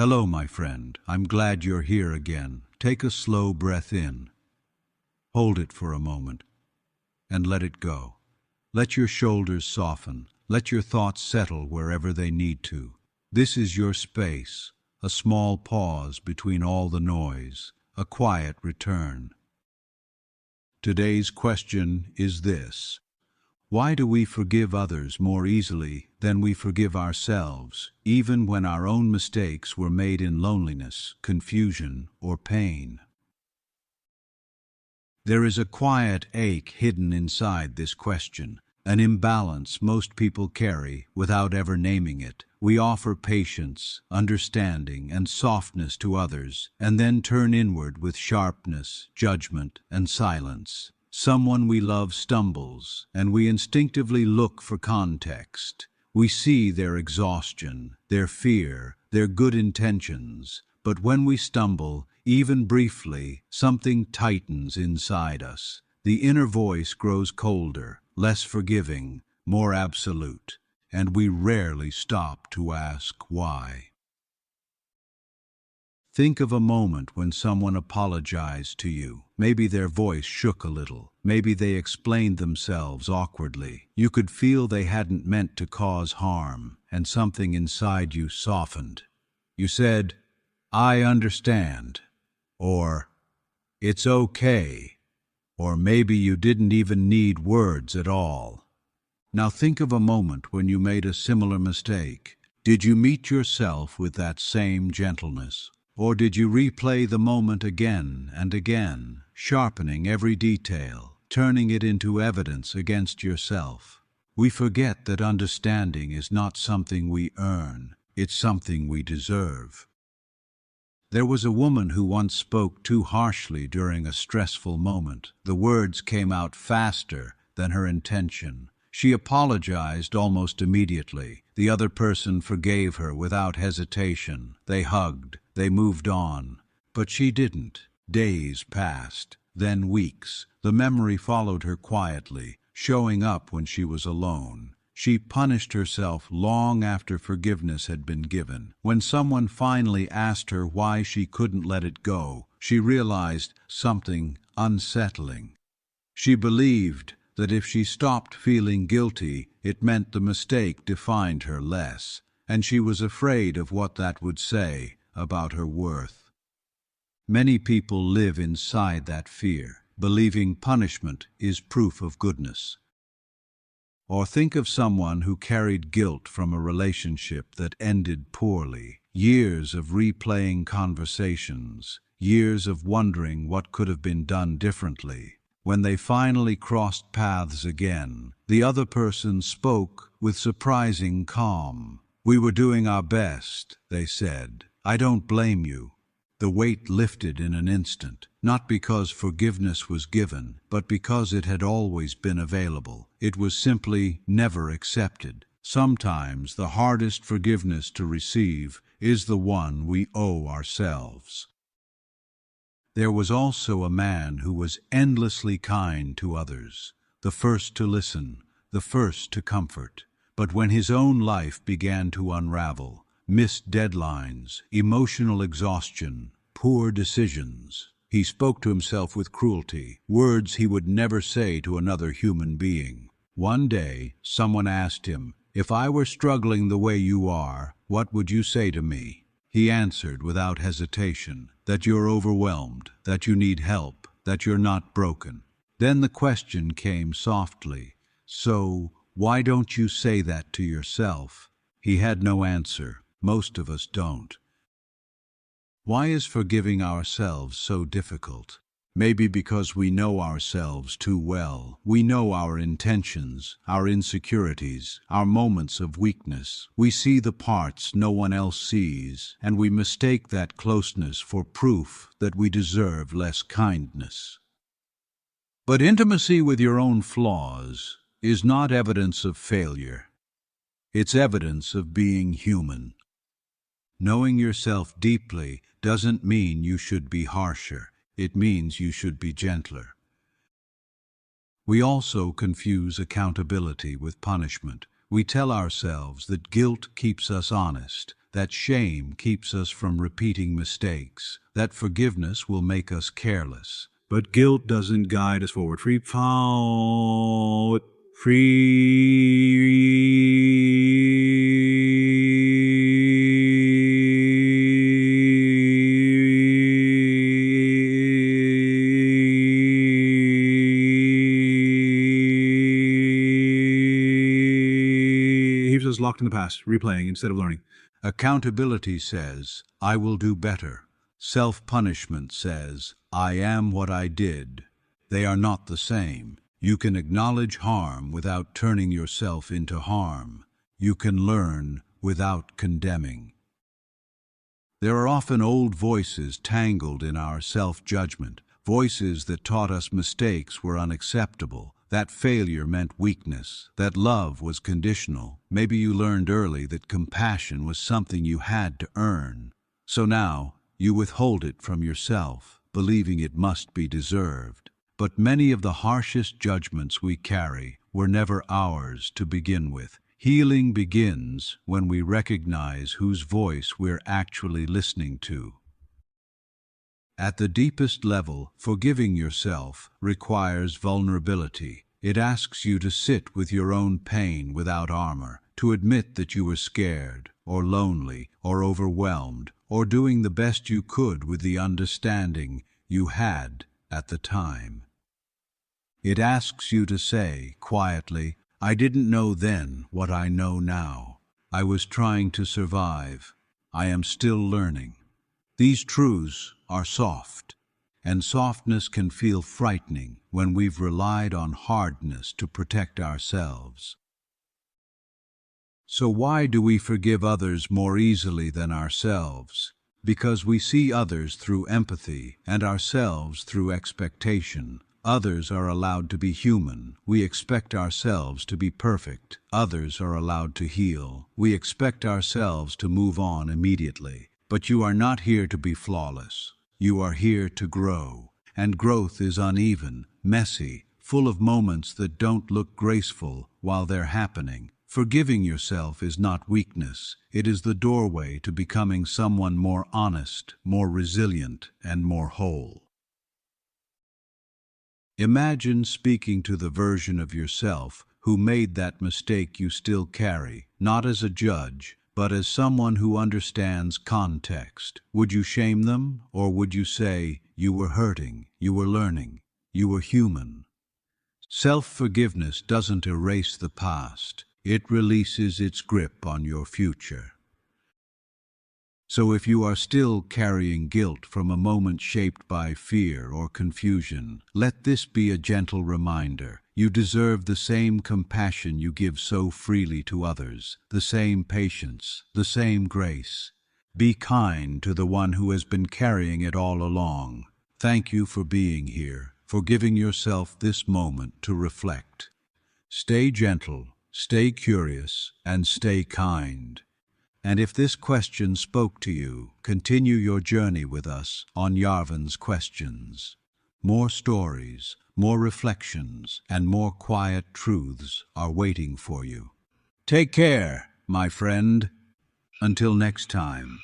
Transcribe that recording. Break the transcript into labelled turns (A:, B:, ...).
A: Hello, my friend. I'm glad you're here again. Take a slow breath in. Hold it for a moment and let it go. Let your shoulders soften. Let your thoughts settle wherever they need to. This is your space, a small pause between all the noise, a quiet return. Today's question is this: why do we forgive others more easily than we forgive ourselves, even when our own mistakes were made in loneliness, confusion, or pain? There is a quiet ache hidden inside this question, an imbalance most people carry without ever naming it. We offer patience, understanding, and softness to others, and then turn inward with sharpness, judgment, and silence. Someone we love stumbles, and we instinctively look for context. We see their exhaustion, their fear, their good intentions, but when we stumble, even briefly, something tightens inside us. The inner voice grows colder, less forgiving, more absolute, and we rarely stop to ask why. Think of a moment when someone apologized to you. Maybe their voice shook a little. Maybe they explained themselves awkwardly. You could feel they hadn't meant to cause harm, and something inside you softened. You said, "I understand," or "It's okay," or maybe you didn't even need words at all. Now think of a moment when you made a similar mistake. Did you meet yourself with that same gentleness? Or did you replay the moment again and again, sharpening every detail, turning it into evidence against yourself? We forget that understanding is not something we earn, it's something we deserve. There was a woman who once spoke too harshly during a stressful moment. The words came out faster than her intention. She apologized almost immediately. The other person forgave her without hesitation. They hugged. They moved on. But she didn't. Days passed, then weeks. The memory followed her quietly, showing up when she was alone. She punished herself long after forgiveness had been given. When someone finally asked her why she couldn't let it go, she realized something unsettling. She believed that if she stopped feeling guilty, it meant the mistake defined her less, and she was afraid of what that would say about her worth. Many people live inside that fear, believing punishment is proof of goodness. Or think of someone who carried guilt from a relationship that ended poorly. Years of replaying conversations, years of wondering what could have been done differently. When they finally crossed paths again, the other person spoke with surprising calm. "We were doing our best," they said. "I don't blame you." The weight lifted in an instant, not because forgiveness was given, but because it had always been available. It was simply never accepted. Sometimes the hardest forgiveness to receive is the one we owe ourselves. There was also a man who was endlessly kind to others, the first to listen, the first to comfort. But when his own life began to unravel, missed deadlines, emotional exhaustion, poor decisions, he spoke to himself with cruelty, words he would never say to another human being. One day, someone asked him, "If I were struggling the way you are, what would you say to me?" He answered without hesitation, that you're overwhelmed, that you need help, that you're not broken. Then the question came softly, "So, why don't you say that to yourself?" He had no answer. Most of us don't. Why is forgiving ourselves so difficult? Maybe because we know ourselves too well. We know our intentions, our insecurities, our moments of weakness. We see the parts no one else sees, and we mistake that closeness for proof that we deserve less kindness. But intimacy with your own flaws is not evidence of failure. It's evidence of being human. Knowing yourself deeply doesn't mean you should be harsher. It means you should be gentler. We also confuse accountability with punishment. We tell ourselves that guilt keeps us honest, that shame keeps us from repeating mistakes, that forgiveness will make us careless. But guilt doesn't guide us forward. Keeps us locked in the past, replaying instead of learning. Accountability says, I will do better. Self-punishment says, I am what I did. They are not the same. You can acknowledge harm without turning yourself into harm. You can learn without condemning. There are often old voices tangled in our self-judgment, voices that taught us mistakes were unacceptable, that failure meant weakness, that love was conditional. Maybe you learned early that compassion was something you had to earn. So now, you withhold it from yourself, believing it must be deserved. But many of the harshest judgments we carry were never ours to begin with. Healing begins when we recognize whose voice we're actually listening to. At the deepest level, forgiving yourself requires vulnerability. It asks you to sit with your own pain without armor, to admit that you were scared, or lonely, or overwhelmed, or doing the best you could with the understanding you had at the time. It asks you to say, quietly, I didn't know then what I know now. I was trying to survive. I am still learning. These truths are soft, and softness can feel frightening when we've relied on hardness to protect ourselves. So why do we forgive others more easily than ourselves? Because we see others through empathy and ourselves through expectation. Others are allowed to be human. We expect ourselves to be perfect. Others are allowed to heal. We expect ourselves to move on immediately. But you are not here to be flawless. You are here to grow. And growth is uneven, messy, full of moments that don't look graceful while they're happening. Forgiving yourself is not weakness. It is the doorway to becoming someone more honest, more resilient, and more whole. Imagine speaking to the version of yourself who made that mistake you still carry, not as a judge, but as someone who understands context. Would you shame them, or would you say, you were hurting, you were learning, you were human? Self-forgiveness doesn't erase the past. It releases its grip on your future. So if you are still carrying guilt from a moment shaped by fear or confusion, let this be a gentle reminder. You deserve the same compassion you give so freely to others, the same patience, the same grace. Be kind to the one who has been carrying it all along. Thank you for being here, for giving yourself this moment to reflect. Stay gentle, stay curious, and stay kind. And if this question spoke to you, continue your journey with us on Yarven's Questions. More stories, more reflections, and more quiet truths are waiting for you. Take care, my friend. Until next time.